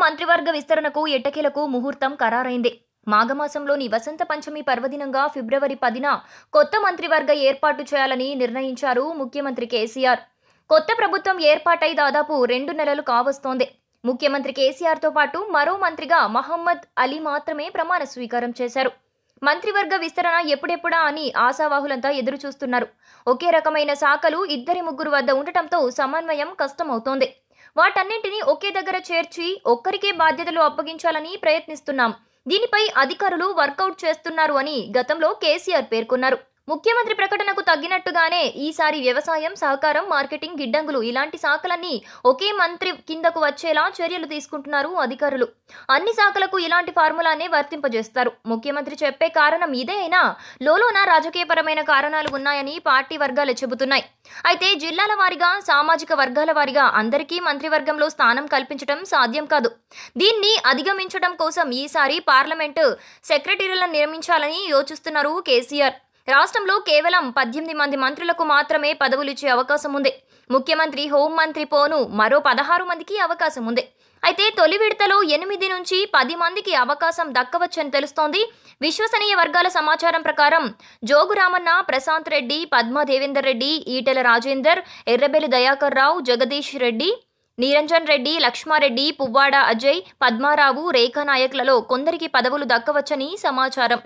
మంత్రివర్గ విస్తరణకు ఎట్టకేలకు ముహూర్తం ఖరారైంది. మాఘమాసంలోని వసంత పంచమి పర్వదినంగా ఫిబ్రవరి 10న కొత్త మంత్రివర్గ ఏర్పాటు చేయాలని నిర్ణయించారు ముఖ్యమంత్రి కేసీఆర్. కొత్త ప్రభుత్వం ఏర్పాటై దాదాపు 2 నెలలు కావస్తోంది. ముఖ్యమంత్రి కేసీఆర్తో పాటు మరో మంత్రిగా మహమ్మద్ అలీ మాత్రమే ప్రమాణ స్వీకారం చేశారు. మంత్రివర్గ విస్తరణ ఎప్పుడెప్పుడా అని ఆశావాహులంతా ఎదురు చూస్తున్నారు. ఒకే రకమైన శాఖలు 2-3 వద్ద ఉండటంతో సమన్వయం కష్టమవుతోంది. వాటన్నింటినీ ఒకే దగ్గర చేర్చి ఒక్కరికే బాధ్యతలు అప్పగించాలని ప్రయత్నిస్తున్నాం. దీనిపై అధికారులు వర్కౌట్ చేస్తున్నారు అని గతంలో కేసీఆర్ పేర్కొన్నారు. ముఖ్యమంత్రి ప్రకటనకు తగ్గినట్టుగానే ఈసారి వ్యవసాయం, సహకారం, మార్కెటింగ్, గిడ్డంగులు ఇలాంటి శాఖలన్నీ ఒకే మంత్రి కిందకు వచ్చేలా చర్యలు తీసుకుంటున్నారు అధికారులు. అన్ని శాఖలకు ఇలాంటి ఫార్ములానే వర్తింపజేస్తారు. ముఖ్యమంత్రి చెప్పే కారణం ఇదే అయినా లోలోన రాజకీయపరమైన కారణాలు ఉన్నాయని పార్టీ వర్గాలు చెబుతున్నాయి. అయితే జిల్లాల వారీగా, సామాజిక వర్గాల వారీగా అందరికీ మంత్రివర్గంలో స్థానం కల్పించడం సాధ్యం కాదు. దీన్ని అధిగమించడం కోసం ఈసారి పార్లమెంటు సెక్రటరీలను నిర్మించాలని యోచిస్తున్నారు కేసీఆర్. రాష్ట్రంలో కేవలం 18 మంది మంత్రులకు మాత్రమే పదవులిచ్చే అవకాశం ఉంది. ముఖ్యమంత్రి, హోంమంత్రి పోను మరో 16 మందికి అవకాశం ఉంది. అయితే తొలి విడతలో 8 నుంచి 10 మందికి అవకాశం దక్కవచ్చని తెలుస్తోంది. విశ్వసనీయ వర్గాల సమాచారం ప్రకారం జోగు రామన్న, ప్రశాంత్ రెడ్డి, పద్మా దేవేందర్ రెడ్డి, ఈటెల రాజేందర్, ఎర్రబెల్లి దయాకర్ రావు, జగదీష్ రెడ్డి, నిరంజన్ రెడ్డి, లక్ష్మారెడ్డి, పువ్వాడ అజయ్, పద్మారావు, రేఖా నాయక్లలో కొందరికి పదవులు దక్కవచ్చని సమాచారం.